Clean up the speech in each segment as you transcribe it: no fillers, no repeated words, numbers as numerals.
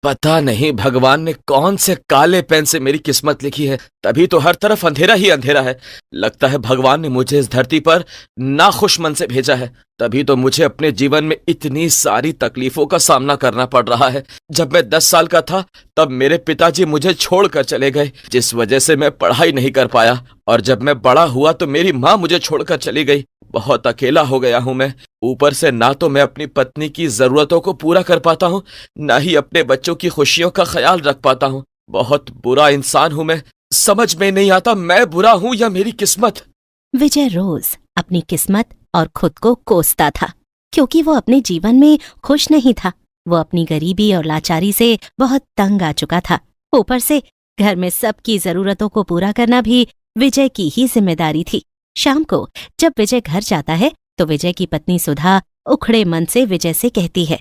पता नहीं भगवान ने कौन से काले पेन से मेरी किस्मत लिखी है, तभी तो हर तरफ अंधेरा ही अंधेरा है। लगता है भगवान ने मुझे इस धरती पर नाखुश मन से भेजा है, तभी तो मुझे अपने जीवन में इतनी सारी तकलीफों का सामना करना पड़ रहा है। जब मैं 10 साल का था तब मेरे पिताजी मुझे छोड़कर चले गए, जिस वजह से मैं पढ़ाई नहीं कर पाया, और जब मैं बड़ा हुआ तो मेरी माँ मुझे छोड़कर चली गई। बहुत अकेला हो गया हूं मैं। ऊपर से ना तो मैं अपनी पत्नी की जरूरतों को पूरा कर पाता हूं, ना ही अपने बच्चों की खुशियों का ख्याल रख पाता हूं। बहुत बुरा इंसान हूं मैं। समझ में नहीं आता मैं बुरा हूं या मेरी किस्मत। विजय रोज अपनी किस्मत और खुद को कोसता था, क्योंकि वो अपने जीवन में खुश नहीं था। वो अपनी गरीबी और लाचारी से बहुत तंग आ चुका था। ऊपर से घर में सबकी जरूरतों को पूरा करना भी विजय की ही जिम्मेदारी थी। शाम को जब विजय घर जाता है तो विजय की पत्नी सुधा उखड़े मन से विजय से कहती है,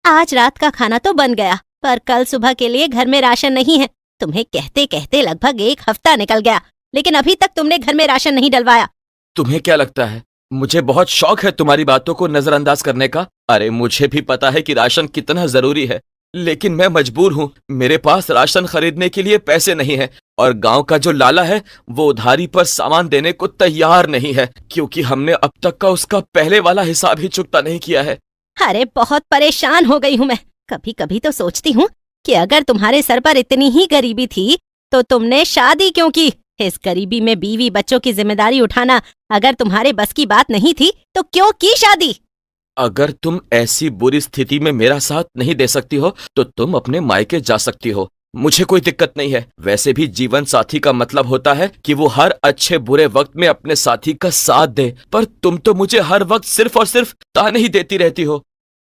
आज रात का खाना तो बन गया, पर कल सुबह के लिए घर में राशन नहीं है। तुम्हें कहते कहते लगभग 1 हफ्ता निकल गया, लेकिन अभी तक तुमने घर में राशन नहीं डलवाया। तुम्हें क्या लगता है मुझे बहुत शौक है तुम्हारी बातों को नजरअंदाज करने का? अरे मुझे भी पता है कि राशन कितना जरूरी है, लेकिन मैं मजबूर हूँ। मेरे पास राशन खरीदने के लिए पैसे नहीं है, और गांव का जो लाला है वो उधारी पर सामान देने को तैयार नहीं है, क्योंकि हमने अब तक का उसका पहले वाला हिसाब ही चुकता नहीं किया है। अरे बहुत परेशान हो गई हूँ मैं। कभी कभी तो सोचती हूँ कि अगर तुम्हारे सर पर इतनी ही गरीबी थी तो तुमने शादी क्यों की? इस गरीबी में बीवी बच्चों की जिम्मेदारी उठाना अगर तुम्हारे बस की बात नहीं थी तो क्यों की शादी? अगर तुम ऐसी बुरी स्थिति में मेरा साथ नहीं दे सकती हो तो तुम अपने मायके जा सकती हो, मुझे कोई दिक्कत नहीं है। वैसे भी जीवन साथी का मतलब होता है कि वो हर अच्छे बुरे वक्त में अपने साथी का साथ दे, पर तुम तो मुझे हर वक्त सिर्फ और सिर्फ ताने ही देती रहती हो।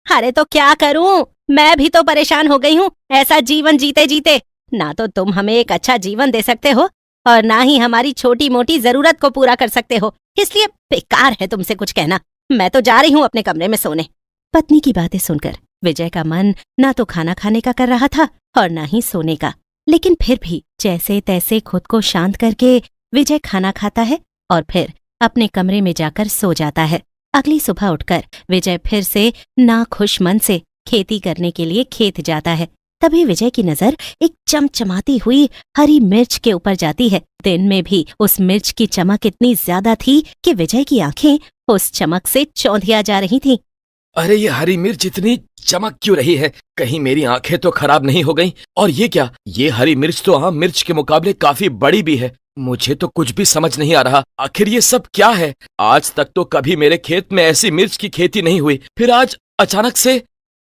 अरे तो क्या करूं, मैं भी तो परेशान हो गई हूँ ऐसा जीवन जीते जीते। ना तो तुम हमें एक अच्छा जीवन दे सकते हो और ना ही हमारी छोटी मोटी जरूरत को पूरा कर सकते हो, इसलिए बेकार है तुमसे कुछ कहना। मैं तो जा रही हूँ अपने कमरे में सोने। पत्नी की बातें सुनकर विजय का मन ना तो खाना खाने का कर रहा था और ना ही सोने का, लेकिन फिर भी जैसे तैसे खुद को शांत करके विजय खाना खाता है और फिर अपने कमरे में जाकर सो जाता है। अगली सुबह उठकर विजय फिर से नाखुश मन से खेती करने के लिए खेत जाता है। तभी विजय की नजर एक चमचमाती हुई हरी मिर्च के ऊपर जाती है। दिन में भी उस मिर्च की चमक इतनी ज्यादा थी कि विजय की आंखें उस चमक से चौंधिया जा रही थीं। अरे ये हरी मिर्च इतनी चमक क्यों रही है? कहीं मेरी आंखें तो खराब नहीं हो गईं? और ये क्या, ये हरी मिर्च तो आम मिर्च के मुकाबले काफी बड़ी भी है। मुझे तो कुछ भी समझ नहीं आ रहा, आखिर ये सब क्या है? आज तक तो कभी मेरे खेत में ऐसी मिर्च की खेती नहीं हुई, फिर आज अचानक से।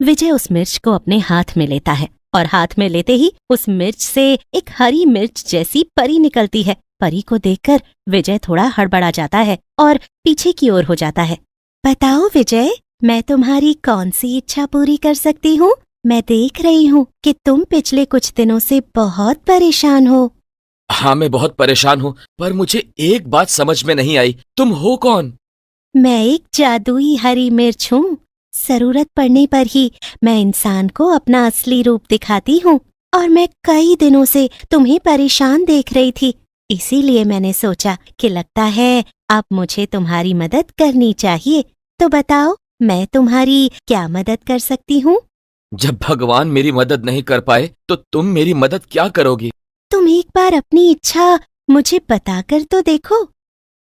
विजय उस मिर्च को अपने हाथ में लेता है और हाथ में लेते ही उस मिर्च से एक हरी मिर्च जैसी परी निकलती है। परी को देखकर विजय थोड़ा हड़बड़ा जाता है और पीछे की ओर हो जाता है। बताओ विजय, मैं तुम्हारी कौन सी इच्छा पूरी कर सकती हूँ? मैं देख रही हूँ कि तुम पिछले कुछ दिनों से बहुत परेशान हो। हाँ मैं बहुत परेशान हूँ, पर मुझे एक बात समझ में नहीं आई, तुम हो कौन? मैं एक जादुई हरी मिर्च हूँ। जरूरत पड़ने पर ही मैं इंसान को अपना असली रूप दिखाती हूँ, और मैं कई दिनों से तुम्हें परेशान देख रही थी, इसीलिए मैंने सोचा कि लगता है अब मुझे तुम्हारी मदद करनी चाहिए। तो बताओ, मैं तुम्हारी क्या मदद कर सकती हूँ? जब भगवान मेरी मदद नहीं कर पाए तो तुम मेरी मदद क्या करोगी? तुम एक बार अपनी इच्छा मुझे बताकर तो देखो।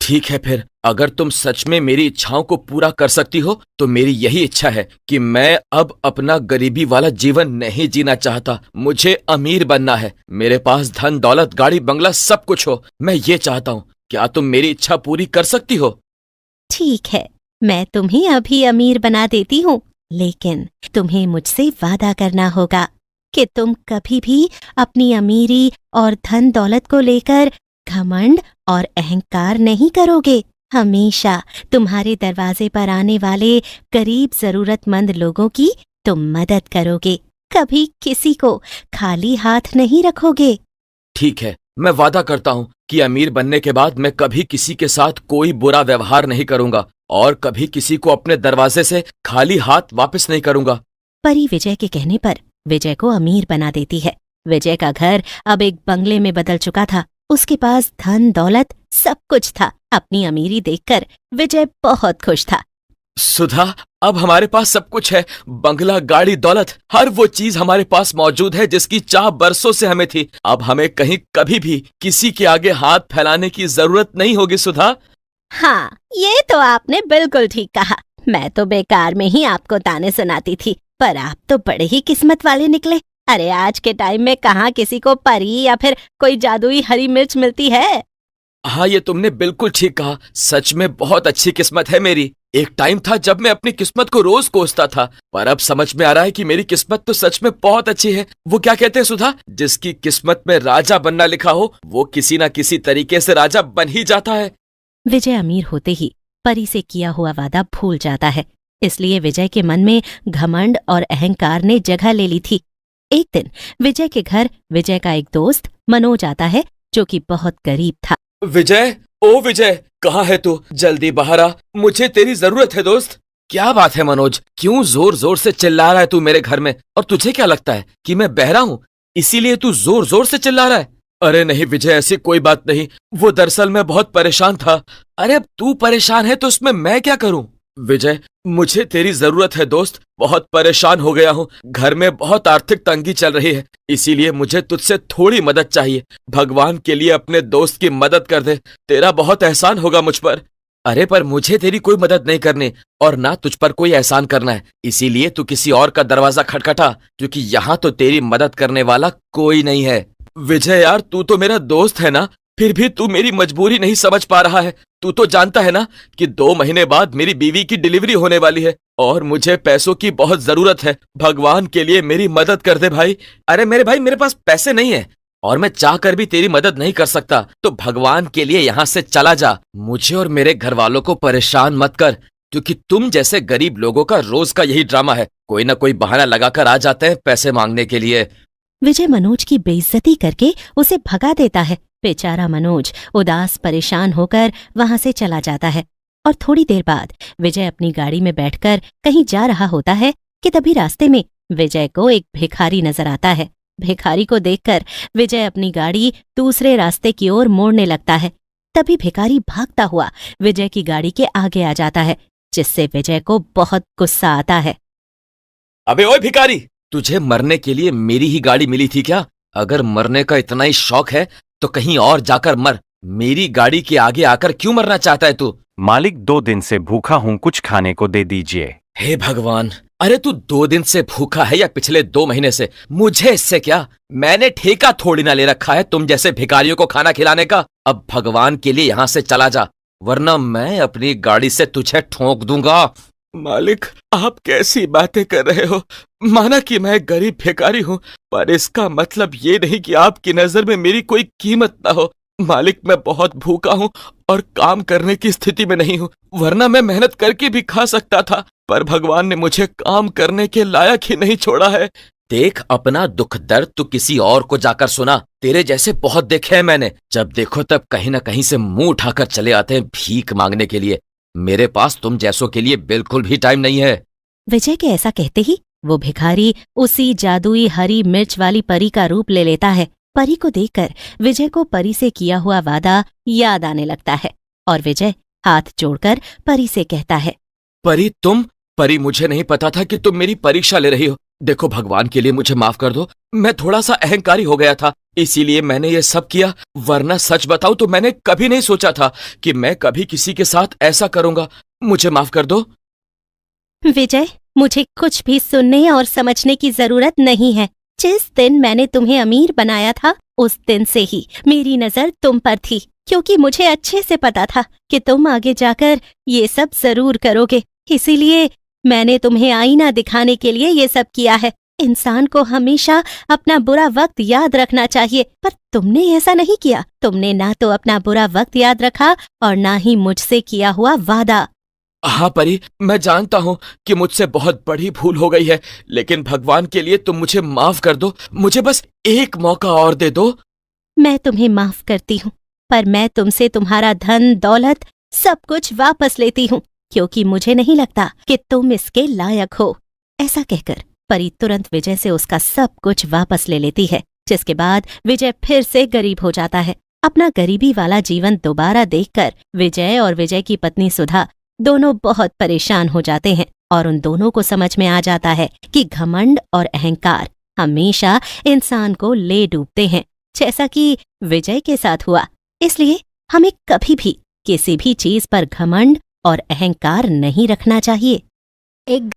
ठीक है, फिर अगर तुम सच में मेरी इच्छाओं को पूरा कर सकती हो तो मेरी यही इच्छा है कि मैं अब अपना गरीबी वाला जीवन नहीं जीना चाहता। मुझे अमीर बनना है, मेरे पास धन दौलत गाड़ी बंगला सब कुछ हो, मैं ये चाहता हूँ। क्या तुम मेरी इच्छा पूरी कर सकती हो? ठीक है, मैं तुम्हें अभी अमीर बना देती हूँ, लेकिन तुम्हें मुझसे वादा करना होगा कि तुम कभी भी अपनी अमीरी और धन दौलत को लेकर घमंड और अहंकार नहीं करोगे। हमेशा तुम्हारे दरवाजे पर आने वाले गरीब जरूरतमंद लोगों की तुम मदद करोगे, कभी किसी को खाली हाथ नहीं रखोगे। ठीक है, मैं वादा करता हूँ कि अमीर बनने के बाद मैं कभी किसी के साथ कोई बुरा व्यवहार नहीं करूंगा और कभी किसी को अपने दरवाजे से खाली हाथ वापस नहीं करूंगा। परी विजय के कहने पर विजय को अमीर बना देती है। विजय का घर अब एक बंगले में बदल चुका था। उसके पास धन दौलत सब कुछ था। अपनी अमीरी देखकर विजय बहुत खुश था। सुधा, अब हमारे पास सब कुछ है। बंगला, गाड़ी, दौलत, हर वो चीज हमारे पास मौजूद है जिसकी चाह बरसों से हमें थी। अब हमें कहीं कभी भी किसी के आगे हाथ फैलाने की जरूरत नहीं होगी सुधा। हाँ, ये तो आपने बिल्कुल ठीक कहा। मैं तो बेकार में ही आपको ताने सुनाती थी, पर आप तो बड़े ही किस्मत वाले निकले। अरे आज के टाइम में कहाँ किसी को परी या फिर कोई जादुई हरी मिर्च मिलती है। हाँ, ये तुमने बिल्कुल ठीक कहा। सच में बहुत अच्छी किस्मत है मेरी। एक टाइम था जब मैं अपनी किस्मत को रोज कोसता था, पर अब समझ में आ रहा है कि मेरी किस्मत तो सच में बहुत अच्छी है। वो क्या कहते हैं सुधा, जिसकी किस्मत में राजा बनना लिखा हो वो किसी ना किसी तरीके से राजा बन ही जाता है। विजय अमीर होते ही परी से किया हुआ वादा भूल जाता है, इसलिए विजय के मन में घमंड और अहंकार ने जगह ले ली थी। एक दिन विजय के घर विजय का एक दोस्त मनोज आता है, जो कि बहुत गरीब था। विजय, ओ विजय, कहाँ है तू? जल्दी बाहर आ, मुझे तेरी जरूरत है दोस्त। क्या बात है मनोज, क्यों जोर जोर से चिल्ला रहा है तू मेरे घर में? और तुझे क्या लगता है कि मैं बहरा हूँ इसीलिए तू जोर जोर से चिल्ला रहा है? अरे नहीं विजय, ऐसी कोई बात नहीं। वो दरअसल मैं बहुत परेशान था। अरे अब तू परेशान है तो उसमें मैं क्या करूं? विजय, मुझे तेरी जरूरत है दोस्त। बहुत परेशान हो गया हूँ, घर में बहुत आर्थिक तंगी चल रही है, इसीलिए मुझे तुझसे थोड़ी मदद चाहिए। भगवान के लिए अपने दोस्त की मदद कर दे, तेरा बहुत एहसान होगा मुझ पर। अरे पर मुझे तेरी कोई मदद नहीं करनी और ना तुझ पर कोई एहसान करना है, इसीलिए तू किसी और का दरवाजा खटखटा, क्योंकि यहाँ तो तेरी मदद करने वाला कोई नहीं है। विजय यार, तू तो मेरा दोस्त है ना, फिर भी तू मेरी मजबूरी नहीं समझ पा रहा है। तू तो जानता है ना कि 2 महीने बाद मेरी बीवी की डिलीवरी होने वाली है और मुझे पैसों की बहुत जरूरत है। भगवान के लिए मेरी मदद कर दे भाई। अरे मेरे भाई, मेरे पास पैसे नहीं है और मैं चाह कर भी तेरी मदद नहीं कर सकता, तो भगवान के लिए यहाँ से चला जा। मुझे और मेरे घर वालों को परेशान मत कर, क्योंकि तुम जैसे गरीब लोगों का रोज का यही ड्रामा है, कोई ना कोई बहाना लगाकर आ जाते हैं पैसे मांगने के लिए। विजय मनोज की बेइज्जती करके उसे भगा देता है। बेचारा मनोज उदास परेशान होकर वहां से चला जाता है और थोड़ी देर बाद विजय अपनी गाड़ी में बैठकर कहीं जा रहा होता है कि तभी रास्ते में विजय को एक भिखारी नजर आता है। भिखारी को देखकर विजय अपनी गाड़ी दूसरे रास्ते की ओर मोड़ने लगता है। तभी भिखारी भागता हुआ विजय की गाड़ी के आगे आ जाता है, जिससे विजय को बहुत गुस्सा आता है। अबे ओए भिखारी, तुझे मरने के लिए मेरी ही गाड़ी मिली थी क्या? अगर मरने का इतना ही शौक है तो कहीं और जाकर मर। मेरी गाड़ी के आगे आकर क्यों मरना चाहता है तू? मालिक, 2 दिन से भूखा हूँ, कुछ खाने को दे दीजिए। हे भगवान, अरे तू 2 दिन से भूखा है या पिछले 2 महीने से, मुझे इससे क्या? मैंने ठेका थोड़ी ना ले रखा है तुम जैसे भिखारियों को खाना खिलाने का। अब भगवान के लिए यहाँ से चला जा, वरना मैं अपनी गाड़ी से तुझे ठोक दूंगा। मालिक, आप कैसी बातें कर रहे हो? माना कि मैं गरीब भिखारी हूँ, पर इसका मतलब ये नहीं कि आपकी नजर में मेरी कोई कीमत ना हो। मालिक, मैं बहुत भूखा हूँ और काम करने की स्थिति में नहीं हूँ, वरना मैं मेहनत करके भी खा सकता था, पर भगवान ने मुझे काम करने के लायक ही नहीं छोड़ा है। देख, अपना दुख दर्द तू किसी और को जाकर सुना। तेरे जैसे बहुत देखे हैं मैंने, जब देखो तब कहीं ना कहीं से मुंह उठाकर चले आते हैं भीख मांगने के लिए। मेरे पास तुम जैसों के लिए बिल्कुल भी टाइम नहीं है। विजय के ऐसा कहते ही वो भिखारी उसी जादुई हरी मिर्च वाली परी का रूप ले लेता है। परी को देखकर विजय को परी से किया हुआ वादा याद आने लगता है और विजय हाथ जोड़कर परी से कहता है, परी, तुम? परी, मुझे नहीं पता था कि तुम मेरी परीक्षा ले रही हो। देखो, भगवान के लिए मुझे माफ कर दो, मैं थोड़ा सा अहंकारी हो गया था, इसीलिए मैंने ये सब किया, वरना सच बताऊं तो मैंने कभी नहीं सोचा था कि मैं कभी किसी के साथ ऐसा करूंगा। मुझे माफ कर दो। विजय, मुझे कुछ भी सुनने और समझने की जरूरत नहीं है। जिस दिन मैंने तुम्हें अमीर बनाया था उस दिन से ही मेरी नजर तुम पर थी, क्योंकि मुझे अच्छे से पता था कि तुम आगे जाकर ये सब जरूर करोगे। इसीलिए मैंने तुम्हें आईना दिखाने के लिए ये सब किया है। इंसान को हमेशा अपना बुरा वक्त याद रखना चाहिए, पर तुमने ऐसा नहीं किया। तुमने ना तो अपना बुरा वक्त याद रखा और ना ही मुझसे किया हुआ वादा। हाँ परी, मैं जानता हूँ कि मुझसे बहुत बड़ी भूल हो गई है, लेकिन भगवान के लिए तुम मुझे माफ कर दो। मुझे बस एक मौका और दे दो। मैं तुम्हें माफ करती हूँ, पर मैं तुमसे तुम्हारा धन दौलत सब कुछ वापस लेती हूँ, क्योंकि मुझे नहीं लगता कि तुम इसके लायक हो। ऐसा कहकर परी तुरंत विजय से उसका सब कुछ वापस ले लेती है, जिसके बाद विजय फिर से गरीब हो जाता है। अपना गरीबी वाला जीवन दोबारा देखकर विजय और विजय की पत्नी सुधा दोनों बहुत परेशान हो जाते हैं और उन दोनों को समझ में आ जाता है कि घमंड और अहंकार हमेशा इंसान को ले डूबते हैं, जैसा कि विजय के साथ हुआ। इसलिए हमें कभी भी किसी भी चीज पर घमंड और अहंकार नहीं रखना चाहिए। एक